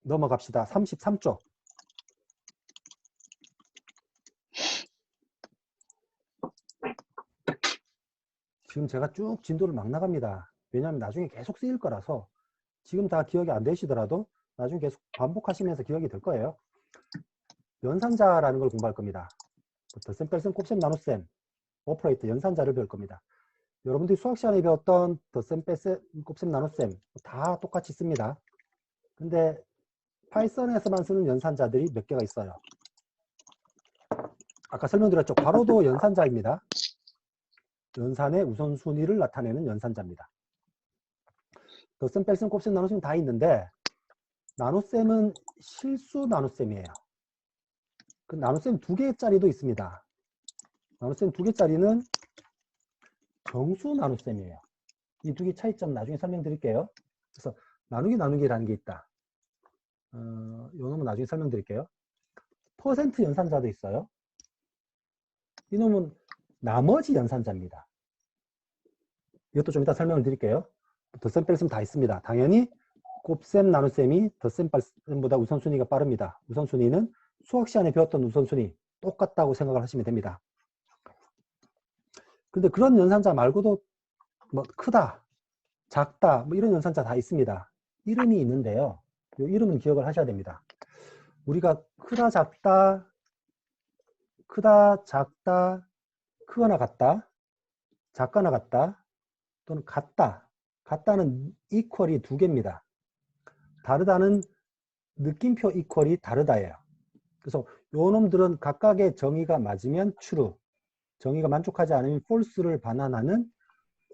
넘어갑시다. 33쪽. 지금 제가 쭉 진도를 막 나갑니다. 왜냐하면 나중에 계속 쓰일 거라서 지금 다 기억이 안 되시더라도 나중에 계속 반복하시면서 기억이 될 거예요. 연산자라는 걸 공부할 겁니다. 덧셈, 뺄셈, 곱셈, 나눗셈, 오퍼레이터, 연산자를 배울 겁니다. 여러분들이 수학 시간에 배웠던 덧셈, 뺄셈, 곱셈, 나눗셈 다 똑같이 씁니다. 근데 파이썬에서만 쓰는 연산자들이 몇 개가 있어요. 아까 설명드렸죠. 괄호도 연산자입니다. 연산의 우선순위를 나타내는 연산자입니다. 덧셈, 뺄셈, 곱셈, 나눗셈 다 있는데 나눗셈은 실수 나눗셈이에요. 그 나눗셈 2개짜리도 있습니다. 나눗셈 2개짜리는 정수 나눗셈이에요. 이 2개 차이점 나중에 설명드릴게요. 그래서 나누기라는 게 있다. 요 놈은 나중에 설명드릴게요. 퍼센트 연산자도 있어요. 이 놈은 나머지 연산자입니다. 이것도 좀 이따 설명을 드릴게요. 덧셈 뺄셈 다 있습니다. 당연히 곱셈 나눗셈이 덧셈 뺄셈보다 우선순위가 빠릅니다. 우선순위는 수학 시간에 배웠던 우선순위 똑같다고 생각을 하시면 됩니다. 근데 그런 연산자 말고도 뭐 크다, 작다 뭐 이런 연산자 다 있습니다. 이름이 있는데요. 이 이름은 기억을 하셔야 됩니다. 우리가 크다, 작다, 크거나 같다, 작거나 같다, 또는 같다는 이퀄이 2개입니다. 다르다는 느낌표 이퀄이 다르다예요. 그래서 요 놈들은 각각의 정의가 맞으면 true, 정의가 만족하지 않으면 false를 반환하는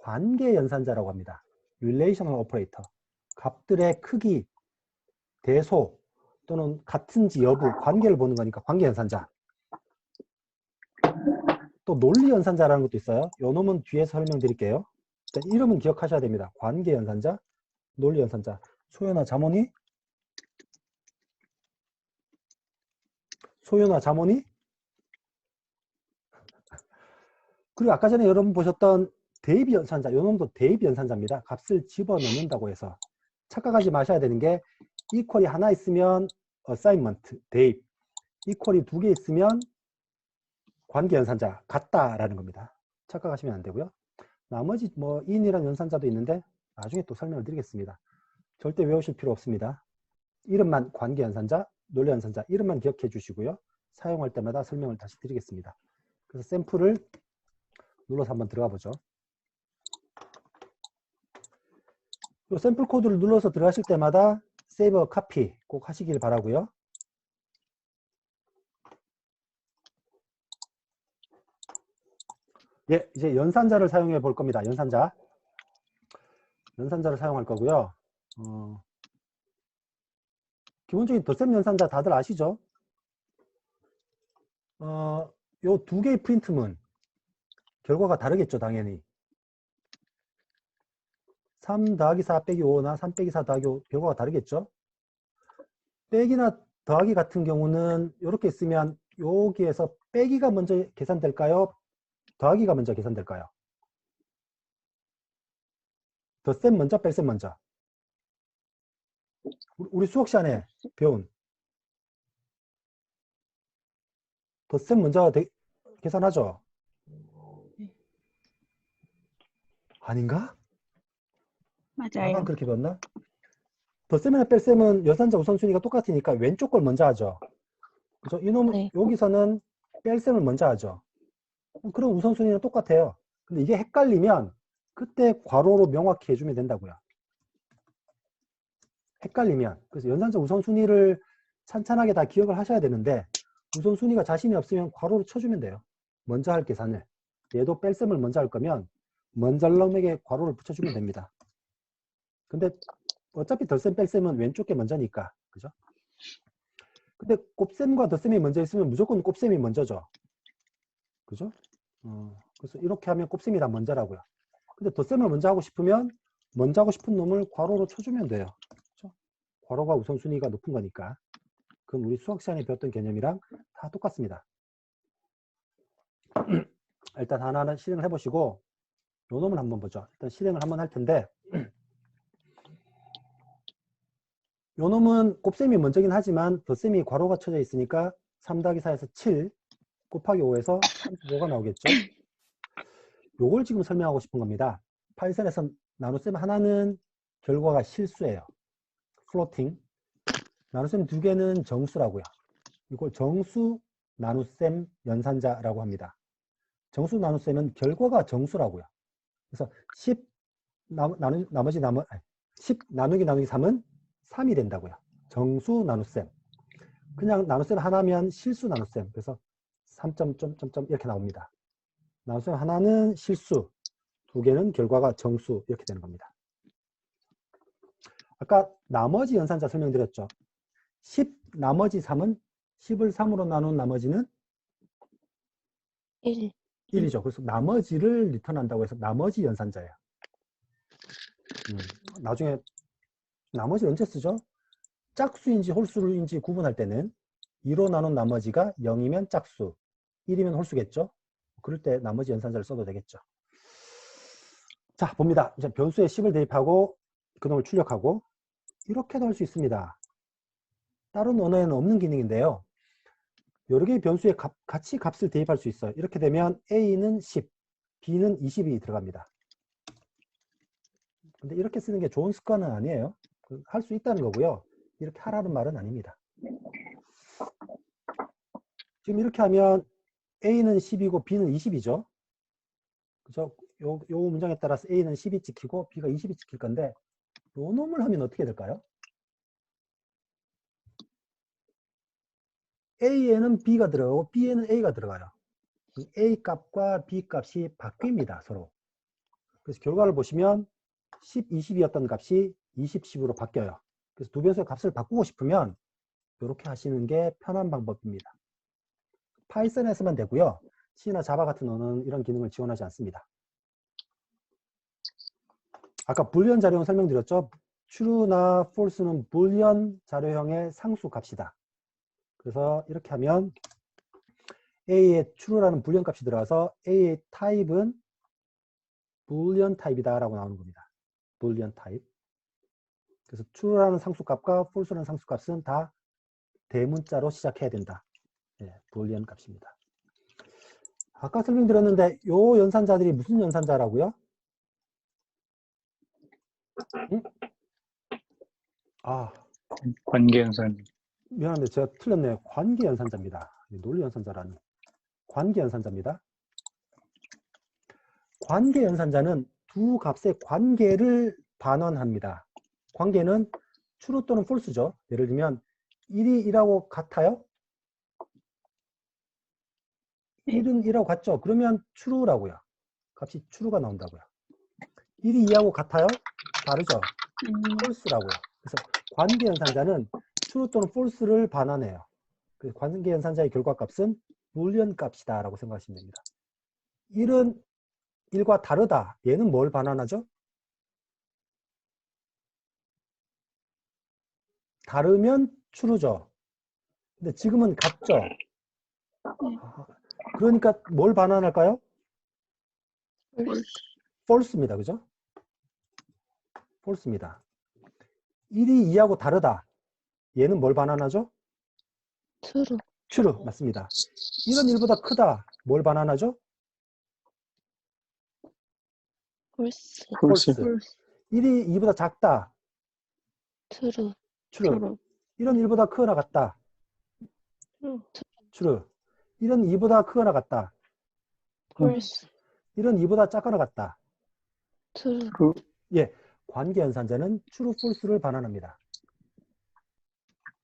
관계 연산자라고 합니다. relational operator. 값들의 크기, 대소 또는 같은지 여부, 관계를 보는 거니까 관계 연산자. 또 논리 연산자라는 것도 있어요. 요 놈은 뒤에서 설명드릴게요. 이름은 기억하셔야 됩니다. 관계 연산자, 논리 연산자. 소요나 자모니? 소요나 자모니? 그리고 아까 전에 여러분 보셨던 대입 연산자, 요 놈도 대입 연산자입니다. 값을 집어넣는다고 해서 착각하지 마셔야 되는 게 이퀄이 하나 있으면 어사인먼트, 대입, 이퀄이 2개 있으면 관계 연산자, 같다라는 겁니다. 착각하시면 안 되고요. 나머지 뭐 in이라는 연산자도 있는데 나중에 또 설명을 드리겠습니다. 절대 외우실 필요 없습니다. 이름만 관계 연산자, 논리 연산자 이름만 기억해 주시고요. 사용할 때마다 설명을 다시 드리겠습니다. 그래서 샘플을 눌러서 한번 들어가 보죠. 이 샘플 코드를 눌러서 들어가실 때마다 세이브 카피 꼭 하시길 바라고요. 예, 이제 연산자를 사용해 볼 겁니다. 연산자를 사용할 거고요. 기본적인 덧셈 연산자 다들 아시죠? 요 2개의 프린트문 결과가 다르겠죠, 당연히. 3 더하기 4 빼기 5나 3 빼기 4 더하기 5 결과가 다르겠죠? 빼기나 더하기 같은 경우는 이렇게 쓰면 여기에서 빼기가 먼저 계산될까요? 더하기가 먼저 계산될까요? 덧셈 먼저, 뺄셈 먼저. 우리 수학 시간에 배운 덧셈 먼저 계산하죠? 아닌가? 나만 맞아요. 그렇게 배웠나? 덧셈이나 뺄셈은 연산자 우선순위가 똑같으니까 왼쪽 걸 먼저 하죠. 그죠? 이놈은 네. 여기서는 뺄셈을 먼저 하죠. 그럼 우선순위는 똑같아요. 근데 이게 헷갈리면 그때 괄호로 명확히 해주면 된다고요. 헷갈리면. 그래서 연산자 우선순위를 찬찬하게 다 기억을 하셔야 되는데 우선순위가 자신이 없으면 괄호로 쳐주면 돼요. 먼저 할 계산을. 얘도 뺄셈을 먼저 할 거면 먼저 놈에게 괄호를 붙여주면 됩니다. 근데 어차피 덧셈 뺄셈은 왼쪽 게 먼저니까. 그죠? 근데 곱셈과 덧셈이 먼저 있으면 무조건 곱셈이 먼저죠. 그죠? 그래서 이렇게 하면 곱셈이 다 먼저라고요. 근데 덧셈을 먼저 하고 싶으면 먼저 하고 싶은 놈을 괄호로 쳐주면 돼요. 그죠? 괄호가 우선순위가 높은 거니까. 그건 우리 수학 시간에 배웠던 개념이랑 다 똑같습니다. 일단 하나하나 실행을 해보시고 요 놈을 한번 보죠. 일단 실행을 한번 할 텐데 요 놈은 곱셈이 먼저긴 하지만 덧셈이 괄호가 쳐져 있으니까 3 더하기 4에서 7 곱하기 5에서 35가 나오겠죠. 요걸 지금 설명하고 싶은 겁니다. 파이썬에서 나눗셈 하나는 결과가 실수예요. 플로팅. 나눗셈 두 개는 정수라고요. 이걸 정수 나눗셈 연산자라고 합니다. 정수 나눗셈은 결과가 정수라고요. 그래서 10 나누기 3은 3이 된다고요. 정수 나눗셈. 그냥 나눗셈 하나면 실수 나눗셈. 그래서 3.점점점 이렇게 나옵니다. 나눗셈 하나는 실수, 두 개는 결과가 정수 이렇게 되는 겁니다. 아까 나머지 연산자 설명드렸죠. 10 나머지 3은 10을 3으로 나눈 나머지는 1이죠. 그래서 나머지를 리턴한다고 해서 나머지 연산자예요. 나중에 나머지 언제 쓰죠? 짝수인지 홀수인지 구분할 때는 2로 나눈 나머지가 0이면 짝수, 1이면 홀수겠죠? 그럴 때 나머지 연산자를 써도 되겠죠. 자, 봅니다. 이제 변수에 10을 대입하고 그놈을 출력하고 이렇게도 할 수 있습니다. 다른 언어에는 없는 기능인데요. 여러 개의 변수에 같이 값을 대입할 수 있어요. 이렇게 되면 A는 10, B는 20이 들어갑니다. 근데 이렇게 쓰는 게 좋은 습관은 아니에요. 할 수 있다는 거고요. 이렇게 하라는 말은 아닙니다. 지금 이렇게 하면 A는 10이고 B는 20이죠. 그죠? 요 문장에 따라서 A는 10이 찍히고 B가 20이 찍힐 건데 요 놈을 하면 어떻게 될까요? A에는 B가 들어가고 B에는 A가 들어가요. A 값과 B 값이 바뀝니다. 서로. 그래서 결과를 보시면 10, 20이었던 값이 20, 10으로 바뀌어요. 그래서 두 변수의 값을 바꾸고 싶으면 이렇게 하시는 게 편한 방법입니다. 파이썬에서만 되고요. C나 자바 같은 언어는 이런 기능을 지원하지 않습니다. 아까 불리언 자료형 설명드렸죠. true나 false는 불리언 자료형의 상수 값이다. 그래서 이렇게 하면 A에 true라는 불리언 값이 들어가서 A의 타입은 불리언 타입이다 라고 나오는 겁니다. 불리언 타입. 그래서 true라는 상수값과 false라는 상수값은 다 대문자로 시작해야 된다. 네, 불리언 값입니다. 아까 설명드렸는데 요 연산자들이 무슨 연산자라고요? 응? 아, 관계연산. 미안한데 제가 틀렸네요. 관계연산자입니다. 논리연산자라는 관계연산자입니다. 관계연산자는 두 값의 관계를 반환합니다. 관계는 true 또는 false죠. 예를 들면 1이 1하고 같아요? 1은 1하고 같죠? 그러면 true라고요. 값이 true가 나온다고요. 1이 2하고 같아요? 다르죠? false라고요. 그래서 관계연산자는 true 또는 false를 반환해요. 그래서 관계연산자의 결과값은 불리언 값이다 라고 생각하시면 됩니다. 1은 1과 다르다. 얘는 뭘 반환하죠? 다르면 true죠. 근데 지금은 같죠? 그러니까 뭘 반환할까요? false입니다. 그죠? false입니다. 1이 2하고 다르다. 얘는 뭘 반환하죠? true. 맞습니다. 1은 1보다 크다. 뭘 반환하죠? false. 1이 2보다 작다. true. 1은 1보다 크거나 같다. true. 1은 2보다 크거나 같다. false. 1은 2보다 작거나 같다. true. 예, 관계연산자는 true, false를 반환합니다.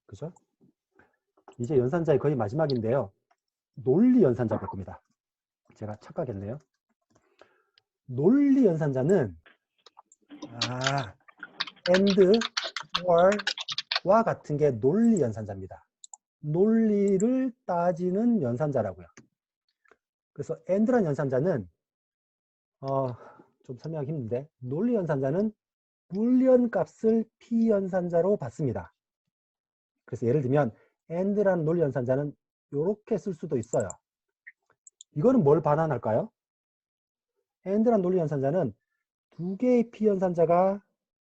그죠? 이제 연산자의 거의 마지막인데요. 논리연산자 볼 겁니다. 제가 착각했네요. 논리연산자는 and, or와 같은 게 논리연산자입니다. 논리를 따지는 연산자라고요. 그래서 and란 연산자는 좀 설명하기 힘든데 논리연산자는 불리언 값을 P연산자로 받습니다. 그래서 예를 들면 and라는 논리연산자는 이렇게 쓸 수도 있어요. 이거는 뭘 반환할까요? and라는 논리연산자는 두 개의 P연산자가